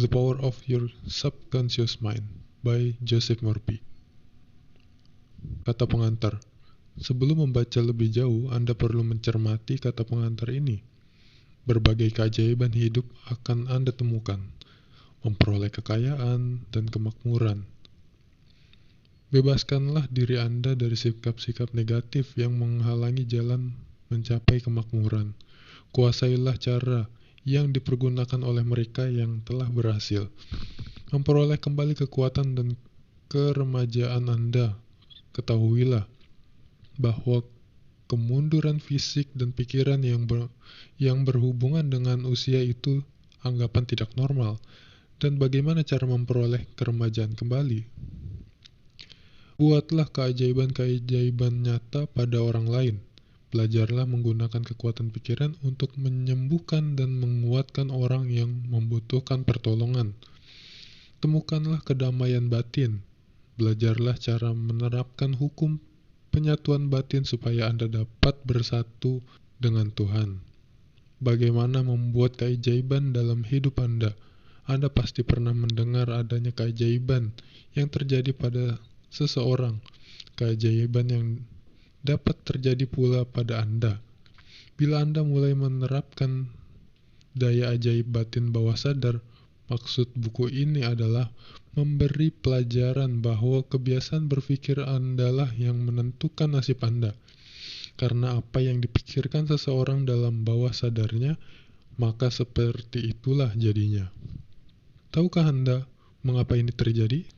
The Power of Your Subconscious Mind by Joseph Murphy. Kata pengantar. Sebelum membaca lebih jauh, Anda perlu mencermati kata pengantar ini. Berbagai keajaiban hidup akan Anda temukan, memperoleh kekayaan dan kemakmuran. Bebaskanlah diri Anda dari sikap-sikap negatif yang menghalangi jalan mencapai kemakmuran. Kuasailah cara yang dipergunakan oleh mereka yang telah berhasil. Memperoleh kembali kekuatan dan keremajaan Anda. Ketahuilah bahwa kemunduran fisik dan pikiran yang berhubungan dengan usia itu anggapan tidak normal, dan bagaimana cara memperoleh keremajaan kembali. Buatlah keajaiban-keajaiban nyata pada orang lain. Belajarlah menggunakan kekuatan pikiran untuk menyembuhkan dan menguatkan orang yang membutuhkan pertolongan. Temukanlah kedamaian batin. Belajarlah cara menerapkan hukum penyatuan batin supaya Anda dapat bersatu dengan Tuhan. Bagaimana membuat keajaiban dalam hidup Anda? Anda pasti pernah mendengar adanya keajaiban yang terjadi pada seseorang. Keajaiban yang dapat terjadi pula pada Anda. Bila Anda mulai menerapkan daya ajaib batin bawah sadar, maksud buku ini adalah memberi pelajaran bahwa kebiasaan berpikir Anda lah yang menentukan nasib Anda. Karena apa yang dipikirkan seseorang dalam bawah sadarnya, maka seperti itulah jadinya. Tahukah Anda mengapa ini terjadi?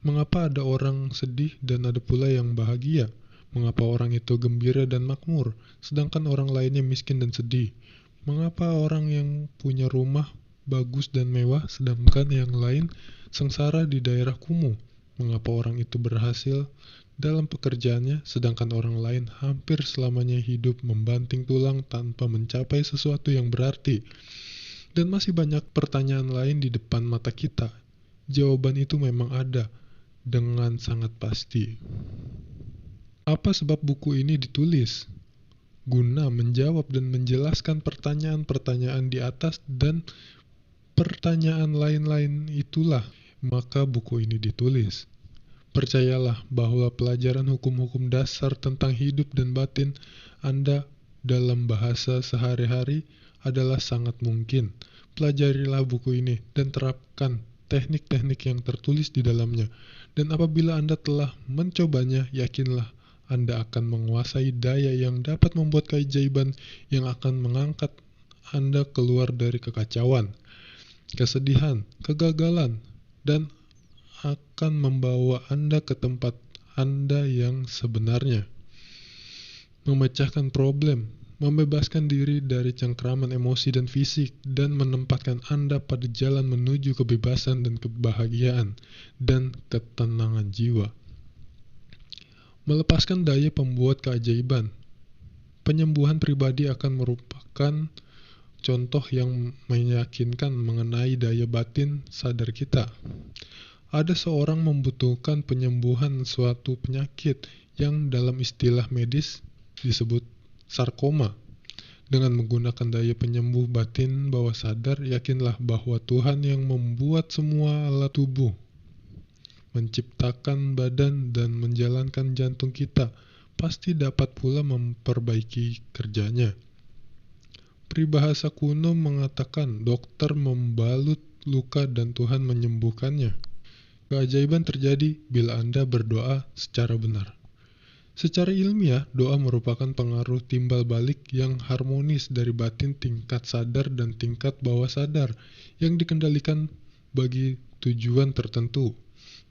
Mengapa ada orang sedih dan ada pula yang bahagia? Mengapa orang itu gembira dan makmur, sedangkan orang lainnya miskin dan sedih? Mengapa orang yang punya rumah bagus dan mewah, sedangkan yang lain sengsara di daerah kumuh? Mengapa orang itu berhasil dalam pekerjaannya, sedangkan orang lain hampir selamanya hidup membanting tulang tanpa mencapai sesuatu yang berarti? Dan masih banyak pertanyaan lain di depan mata kita. Jawaban itu memang ada, dengan sangat pasti. Apa sebab buku ini ditulis? Guna menjawab dan menjelaskan pertanyaan-pertanyaan di atas dan pertanyaan lain-lain itulah, maka buku ini ditulis. Percayalah bahwa pelajaran hukum-hukum dasar tentang hidup dan batin Anda dalam bahasa sehari-hari adalah sangat mungkin. Pelajarilah buku ini dan terapkan teknik-teknik yang tertulis di dalamnya. Dan apabila Anda telah mencobanya, yakinlah Anda akan menguasai daya yang dapat membuat keajaiban yang akan mengangkat Anda keluar dari kekacauan, kesedihan, kegagalan, dan akan membawa Anda ke tempat Anda yang sebenarnya. Memecahkan problem, membebaskan diri dari cengkraman emosi dan fisik, dan menempatkan Anda pada jalan menuju kebebasan dan kebahagiaan dan ketenangan jiwa. Melepaskan daya pembuat keajaiban. Penyembuhan pribadi akan merupakan contoh yang meyakinkan mengenai daya batin sadar kita. Ada seorang membutuhkan penyembuhan suatu penyakit yang dalam istilah medis disebut sarkoma. Dengan menggunakan daya penyembuh batin bawah sadar, yakinlah bahwa Tuhan yang membuat semua alat tubuh, menciptakan badan dan menjalankan jantung kita, pasti dapat pula memperbaiki kerjanya. Peribahasa kuno mengatakan dokter membalut luka dan Tuhan menyembuhkannya. Keajaiban terjadi bila Anda berdoa secara benar. Secara ilmiah, doa merupakan pengaruh timbal balik yang harmonis dari batin tingkat sadar dan tingkat bawah sadar yang dikendalikan bagi tujuan tertentu.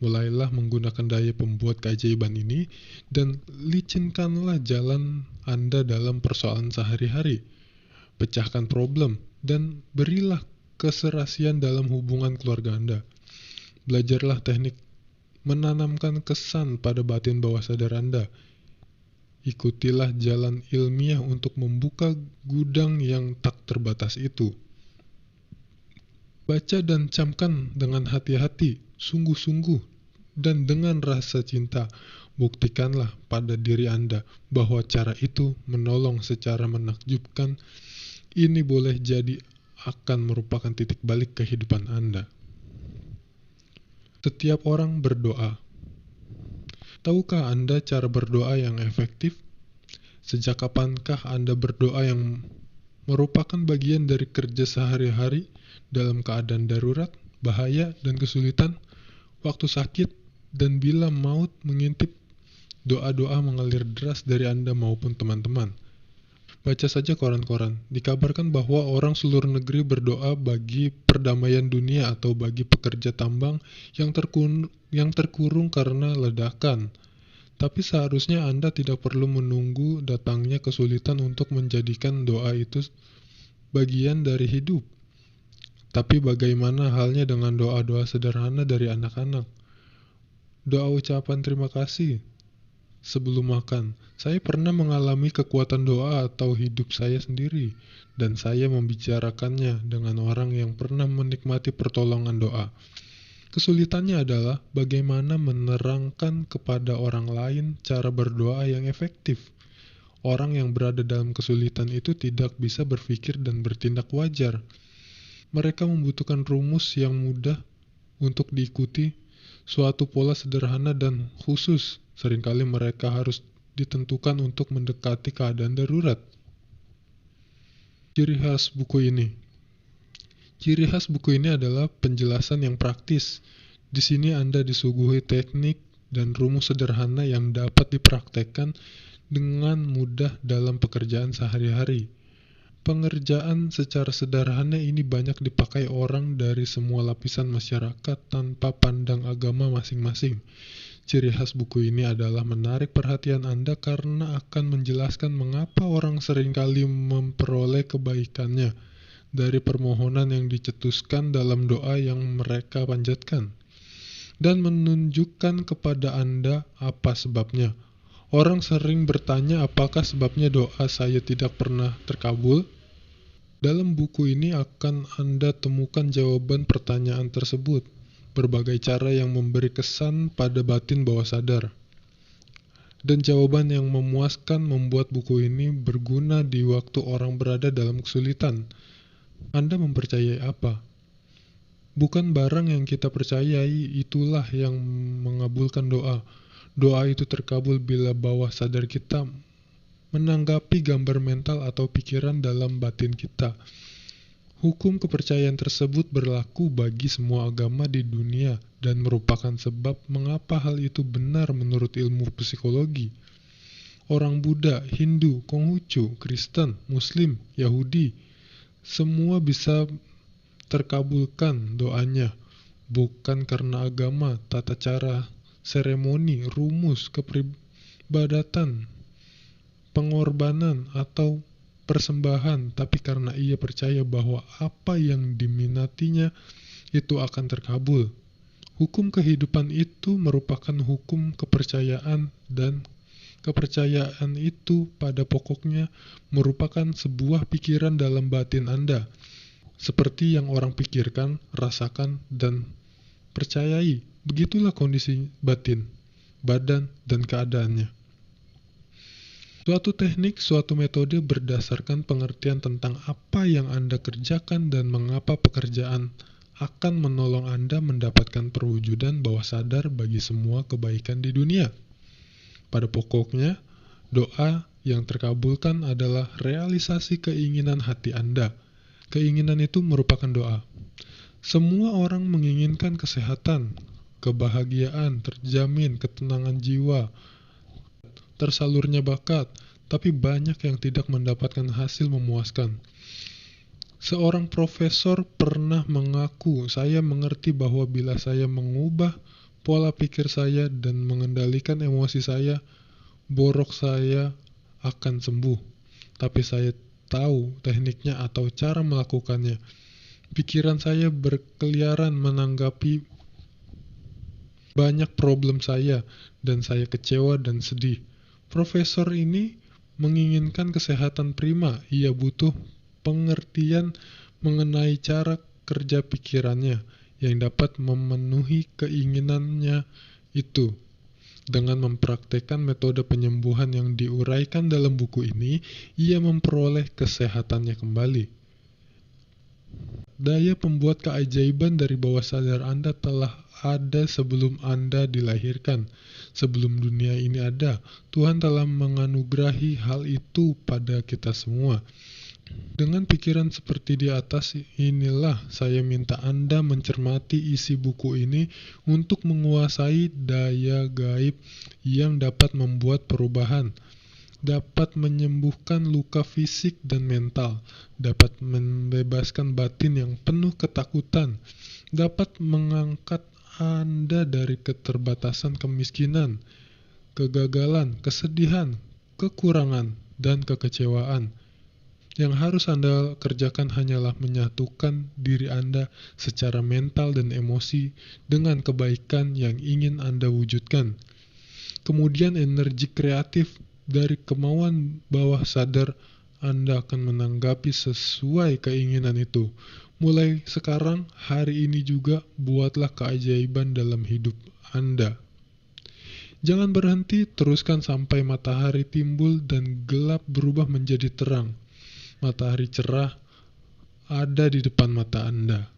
Mulailah menggunakan daya pembuat keajaiban ini dan licinkanlah jalan Anda dalam persoalan sehari-hari. Pecahkan problem dan berilah keserasian dalam hubungan keluarga Anda. Belajarlah teknik menanamkan kesan pada batin bawah sadar Anda. Ikutilah jalan ilmiah untuk membuka gudang yang tak terbatas itu. Baca dan camkan dengan hati-hati, sungguh-sungguh, dan dengan rasa cinta. Buktikanlah pada diri Anda bahwa cara itu menolong secara menakjubkan. Ini boleh jadi akan merupakan titik balik kehidupan Anda. Setiap orang berdoa. Tahukah Anda cara berdoa yang efektif? Sejak kapankah Anda berdoa yang merupakan bagian dari kerja sehari-hari dalam keadaan darurat, bahaya, dan kesulitan, waktu sakit, dan bila maut mengintip? Doa-doa mengalir deras dari Anda maupun teman-teman. Baca saja koran-koran. Dikabarkan bahwa orang seluruh negeri berdoa bagi perdamaian dunia atau bagi pekerja tambang yang terkurung karena ledakan. Tapi seharusnya Anda tidak perlu menunggu datangnya kesulitan untuk menjadikan doa itu bagian dari hidup. Tapi bagaimana halnya dengan doa-doa sederhana dari anak-anak? Doa ucapan terima kasih sebelum makan. Saya pernah mengalami kekuatan doa atau hidup saya sendiri, dan saya membicarakannya dengan orang yang pernah menikmati pertolongan doa. Kesulitannya adalah bagaimana menerangkan kepada orang lain cara berdoa yang efektif. Orang yang berada dalam kesulitan itu tidak bisa berpikir dan bertindak wajar. Mereka membutuhkan rumus yang mudah untuk diikuti, suatu pola sederhana dan khusus. Seringkali mereka harus ditentukan untuk mendekati keadaan darurat. Ciri khas buku ini. Ciri khas buku ini adalah penjelasan yang praktis. Di sini Anda disuguhi teknik dan rumus sederhana yang dapat dipraktekkan dengan mudah dalam pekerjaan sehari-hari. Pengerjaan secara sederhana ini banyak dipakai orang dari semua lapisan masyarakat tanpa pandang agama masing-masing. Ciri khas buku ini adalah menarik perhatian Anda karena akan menjelaskan mengapa orang seringkali memperoleh kebaikannya dari permohonan yang dicetuskan dalam doa yang mereka panjatkan, dan menunjukkan kepada Anda apa sebabnya. Orang sering bertanya apakah sebabnya doa saya tidak pernah terkabul. Dalam buku ini akan Anda temukan jawaban pertanyaan tersebut. Berbagai cara yang memberi kesan pada batin bawah sadar. Dan jawaban yang memuaskan membuat buku ini berguna di waktu orang berada dalam kesulitan. Anda mempercayai apa? Bukan barang yang kita percayai itulah yang mengabulkan doa. Doa itu terkabul bila bawah sadar kita menanggapi gambar mental atau pikiran dalam batin kita. Hukum kepercayaan tersebut berlaku bagi semua agama di dunia dan merupakan sebab mengapa hal itu benar menurut ilmu psikologi. Orang Buddha, Hindu, Konghucu, Kristen, Muslim, Yahudi, semua bisa terkabulkan doanya, bukan karena agama, tata cara, seremoni, rumus, kepribadatan, pengorbanan, atau persembahan, tapi karena ia percaya bahwa apa yang diminatinya itu akan terkabul. Hukum kehidupan itu merupakan hukum kepercayaan, dan kepercayaan itu pada pokoknya merupakan sebuah pikiran dalam batin Anda, seperti yang orang pikirkan, rasakan, dan percayai. Begitulah kondisi batin, badan, dan keadaannya. Suatu teknik, suatu metode berdasarkan pengertian tentang apa yang Anda kerjakan dan mengapa pekerjaan akan menolong Anda mendapatkan perwujudan bawah sadar bagi semua kebaikan di dunia. Pada pokoknya, doa yang terkabulkan adalah realisasi keinginan hati Anda. Keinginan itu merupakan doa. Semua orang menginginkan kesehatan, kebahagiaan, terjamin, ketenangan jiwa, tersalurnya bakat, tapi banyak yang tidak mendapatkan hasil memuaskan. Seorang profesor pernah mengaku, saya mengerti bahwa bila saya mengubah pola pikir saya dan mengendalikan emosi saya, borok saya akan sembuh. Tapi saya tahu tekniknya atau cara melakukannya. Pikiran saya berkeliaran menanggapi banyak problem saya, dan saya kecewa dan sedih. Profesor ini menginginkan kesehatan prima. Ia butuh pengertian mengenai cara kerja pikirannya yang dapat memenuhi keinginannya itu. Dengan mempraktekkan metode penyembuhan yang diuraikan dalam buku ini, ia memperoleh kesehatannya kembali. Daya pembuat keajaiban dari bawah sadar Anda telah ada sebelum Anda dilahirkan. Sebelum dunia ini ada, Tuhan telah menganugerahi hal itu pada kita semua. Dengan pikiran seperti di atas inilah saya minta Anda mencermati isi buku ini untuk menguasai daya gaib yang dapat membuat perubahan, dapat menyembuhkan luka fisik dan mental, dapat membebaskan batin yang penuh ketakutan, dapat mengangkat Anda dari keterbatasan kemiskinan, kegagalan, kesedihan, kekurangan, dan kekecewaan. Yang harus Anda kerjakan hanyalah menyatukan diri Anda secara mental dan emosi dengan kebaikan yang ingin Anda wujudkan. Kemudian energi kreatif dari kemauan bawah sadar Anda akan menanggapi sesuai keinginan itu. Mulai sekarang, hari ini juga, buatlah keajaiban dalam hidup Anda. Jangan berhenti, teruskan sampai matahari timbul dan gelap berubah menjadi terang. Matahari cerah ada di depan mata Anda.